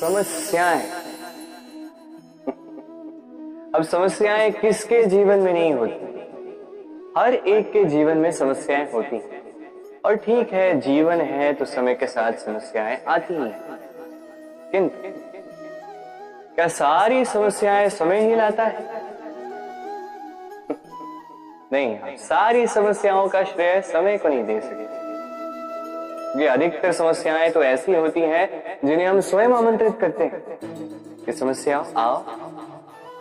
समस्याएं। अब समस्याएं किसके जीवन में नहीं होती? हर एक के जीवन में समस्याएं होती हैं। और ठीक है, जीवन है तो समय के साथ समस्याएं आती हैं। किंतु क्या सारी समस्याएं समय ही लाता है? नहीं, सारी समस्याओं का श्रेय समय को नहीं दे सकते। ये अधिकतर समस्याएं तो ऐसी होती हैं जिन्हें हम स्वयं आमंत्रित करते हैं कि समस्याओं आओ,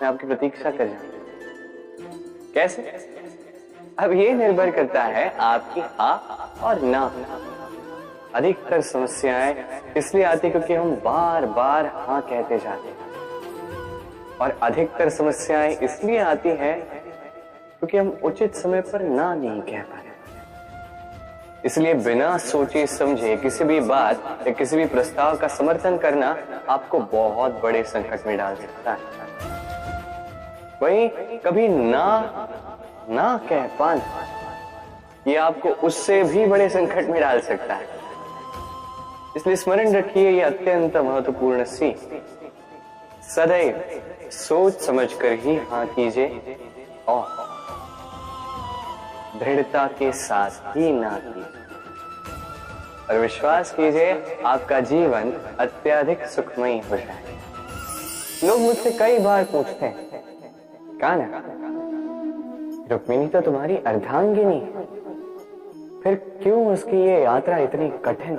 मैं आपकी प्रतीक्षा कर जाऊं। कैसे? अब ये निर्भर करता है आपकी हाँ और ना। अधिकतर समस्याएं इसलिए आती क्योंकि हम बार बार हाँ कहते जाते हैं, और अधिकतर समस्याएं इसलिए आती हैं क्योंकि हम उचित समय पर ना नहीं कह पा रहे। इसलिए बिना सोचे समझे किसी भी बात या किसी भी प्रस्ताव का समर्थन करना आपको बहुत बड़े संकट में डाल सकता है। वहीं कभी ना कह पाना, ये आपको उससे भी बड़े संकट में डाल सकता है। इसलिए स्मरण रखिए, ये अत्यंत महत्वपूर्ण सीख। सदैव सोच समझकर ही हाँ कीजिए और दृढ़ता के साथ ही ना कीजिए, और विश्वास कीजिए आपका जीवन अत्यधिक सुखमयी हो जाए। लोग मुझसे कई बार पूछते हैं, कान्हा, रुक्मिणी तो तुम्हारी अर्धांगिनी है, फिर क्यों उसकी ये यात्रा इतनी कठिन?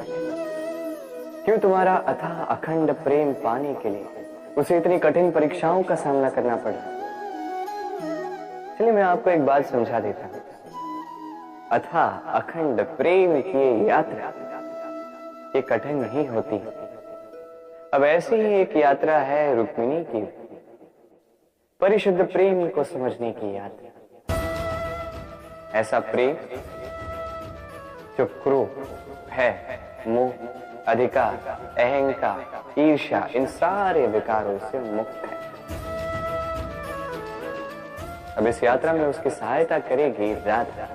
क्यों तुम्हारा अथाह अखंड प्रेम पाने के लिए उसे इतनी कठिन परीक्षाओं का सामना करना पड़ा? चलिए मैं आपको एक बात समझा देता हूं। अथाह अखंड प्रेम की यात्रा ये कठिन नहीं होती। अब ऐसी ही एक यात्रा है रुक्मिणी की, परिशुद्ध प्रेम को समझने की यात्रा। ऐसा प्रेम जो क्रोध, भय, मोह, अधिकार, अहंकार, ईर्ष्या, इन सारे विकारों से मुक्त है। अब इस यात्रा में उसकी सहायता करेगी राधा।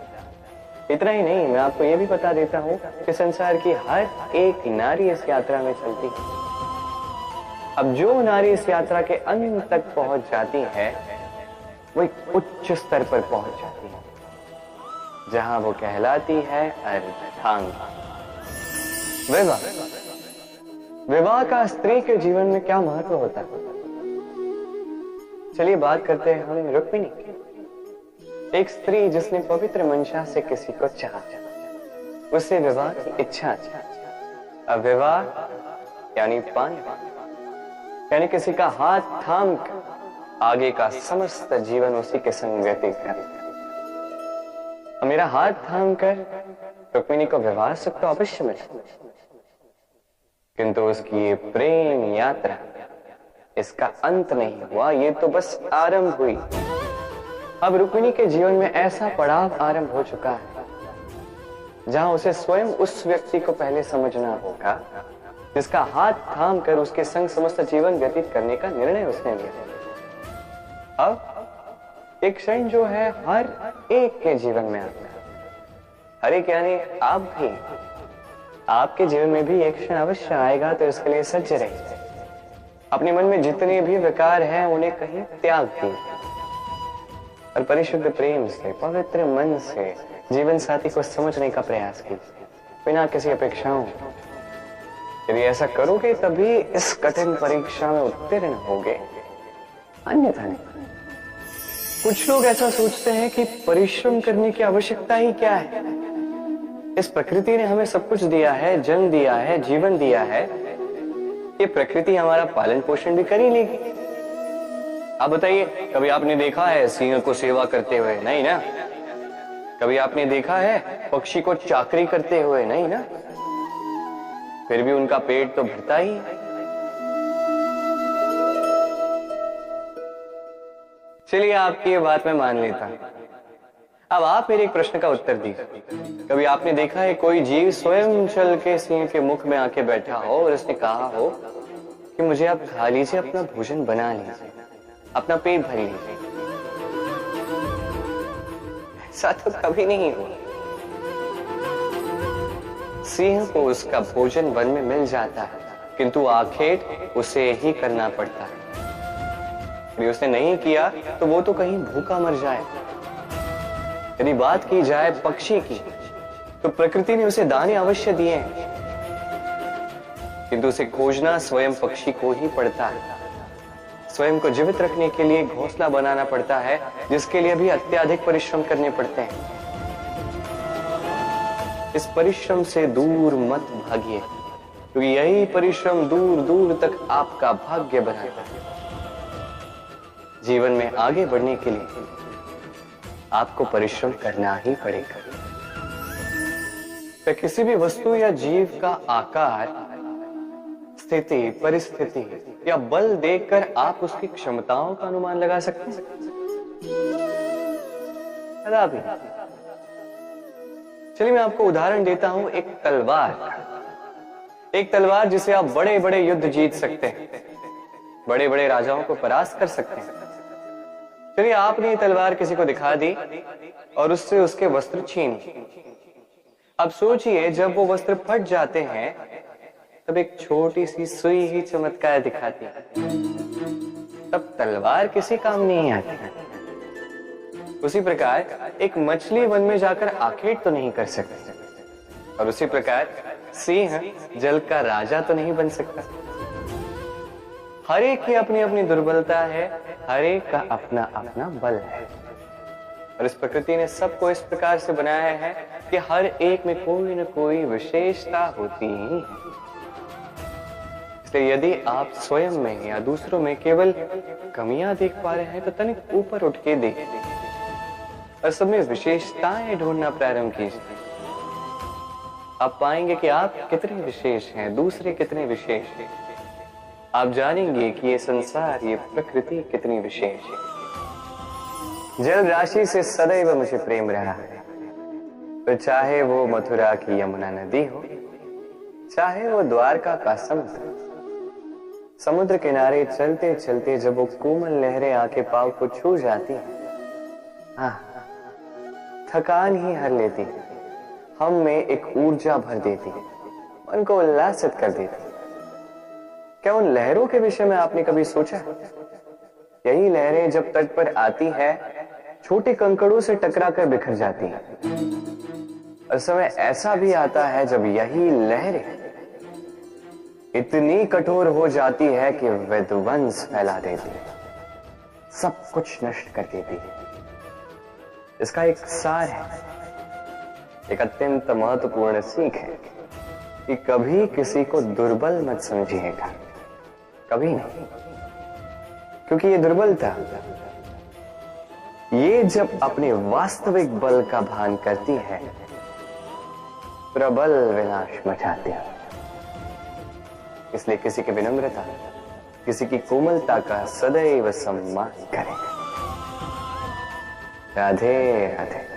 इतना ही नहीं, मैं आपको यह भी बता देता हूं कि संसार की हर एक नारी इस यात्रा में चलती है। अब जो नारी इस यात्रा के अंत तक पहुंच जाती है वो एक उच्च स्तर पर पहुंच जाती है, जहां वो कहलाती है अर्धांगिनी। विवाह का स्त्री के जीवन में क्या महत्व होता है? चलिए बात करते हैं हम रुक्मिणी की। एक स्त्री जिसने पवित्र मंशा से किसी को चाहा, उससे विवाह की इच्छा थी। अब विवाह यानी पाना, यानी किसी का हाथ थाम कर आगे का समस्त जीवन उसी के संग व्यतीत करना। मेरा हाथ थाम कर रुक्मिणी को विवाह सुख तो अवश्य मिले, किंतु उसकी ये प्रेम यात्रा, इसका अंत नहीं हुआ, ये तो बस आरंभ हुई। अब रुक्मिणी के जीवन में ऐसा पड़ाव आरंभ हो चुका है जहां उसे स्वयं उस व्यक्ति को पहले समझना होगा जिसका हाथ थाम कर उसके संग समस्त जीवन व्यतीत करने का निर्णय उसने लिया। अब एक क्षण जो है हर एक के जीवन में आता है, हर एक यानी आप भी, आपके जीवन में भी एक क्षण अवश्य आएगा, तो इसके लिए सज्ज रहिए। अपने मन में जितने भी विकार हैं उन्हें कहीं त्याग दीजिए और परिशुद्ध प्रेम से, पवित्र मन से जीवन साथी को समझने का प्रयास कीजिए, बिना किसी अपेक्षाओं। यदि ऐसा करोगे तभी इस कठिन परीक्षा में उत्तीर्ण होगे, अन्यथा नहीं। कुछ लोग ऐसा सोचते हैं कि परिश्रम करने की आवश्यकता ही क्या है? इस प्रकृति ने हमें सब कुछ दिया है, जन्म दिया है, जीवन दिया है, ये प्रकृति हमारा पालन पोषण भी कर ही लेगी। आप बताइए, कभी आपने देखा है सिंह को सेवा करते हुए? नहीं ना। कभी आपने देखा है पक्षी को चाकरी करते हुए? नहीं ना। फिर भी उनका पेट तो भरता ही है। चलिए आपकी ये बात मैं मान लेता हूं। अब आप मेरे एक प्रश्न का उत्तर दीजिए। कभी आपने देखा है कोई जीव स्वयं चल के सिंह के मुख में आके बैठा हो और उसने कहा हो कि मुझे आप खा लीजिए, अपना भोजन बना लीजिए, अपना पेट भर लीजिए? ऐसा तो कभी नहीं हुआ। सिंह को उसका भोजन वन में मिल जाता है, किंतु आखेट उसे ही करना पड़ता है। यदि उसने नहीं किया तो वो तो कहीं भूखा मर जाए। यदि बात की जाए पक्षी की, तो प्रकृति ने उसे दाने अवश्य दिए हैं, किंतु उसे खोजना स्वयं पक्षी को ही पड़ता है। स्वयं को जीवित रखने के लिए घोंसला बनाना पड़ता है, जिसके लिए भी अत्यधिक परिश्रम करने पड़ते हैं। इस परिश्रम से दूर मत भागिए, क्योंकि यही परिश्रम दूर दूर तक आपका भाग्य बनाता है। जीवन में आगे बढ़ने के लिए आपको परिश्रम करना ही पड़ेगा। तो किसी भी वस्तु या जीव का आकार, स्थिति, परिस्थिति या बल देखकर आप उसकी क्षमताओं का अनुमान लगा सकते हैं। भी चलिए मैं आपको उदाहरण देता हूं एक तलवार जिसे आप बड़े बड़े युद्ध जीत सकते हैं, बड़े बड़े राजाओं को परास्त कर सकते हैं। चलिए आपने ये तलवार किसी को दिखा दी और उससे उसके वस्त्र छीन लिए। अब सोचिए, जब वो वस्त्र फट जाते हैं तब एक छोटी सी सुई ही चमत्कार दिखाती है, तब तलवार किसी काम नहीं आती। उसी प्रकार एक मछली वन में जाकर आखेट तो नहीं कर सकती, और उसी प्रकार सिंह जल का राजा तो नहीं बन सकता। हर एक की अपनी अपनी दुर्बलता है, हर एक का अपना अपना बल है, और इस प्रकृति ने सबको इस प्रकार से बनाया है कि हर एक में कोई न कोई विशेषता होती ही है। इसलिए यदि आप स्वयं में या दूसरों में केवल कमियां देख पा रहे हैं तो तनिक ऊपर उठ के देखिए और सब में विशेषताएं ढूंढना प्रारंभ कीजिए। आप पाएंगे कि आप कितने विशेष हैं, दूसरे कितने विशेष हैं। आप जानेंगे कि ये संसार, ये प्रकृति कितनी विशेष है। जल राशि से सदैव मुझे प्रेम रहा है, तो चाहे वो मथुरा की यमुना नदी हो, चाहे वो द्वारका का समुद्र। समुद्र किनारे चलते चलते जब वो कोमल लहरें आके पांव को छू जाती हैं, थकान ही हर लेती है, हम में एक ऊर्जा भर देती है, मन को उल्लासित कर देती है। क्या उन लहरों के विषय में आपने कभी सोचा? यही लहरें जब तट पर आती है, छोटे कंकड़ों से टकरा कर बिखर जाती हैं, और समय ऐसा भी आता है जब यही लहरें इतनी कठोर हो जाती है कि विध्वंस फैला देती है, सब कुछ नष्ट कर देती है। इसका एक सार है, एक अत्यंत महत्वपूर्ण सीख है कि कभी किसी को दुर्बल मत समझिएगा, कभी नहीं, क्योंकि ये दुर्बलता ये जब अपने वास्तविक बल का भान करती है, प्रबल विनाश मचाती है। इसलिए किसी की विनम्रता, किसी की कोमलता का सदैव सम्मान करें। राधे राधे।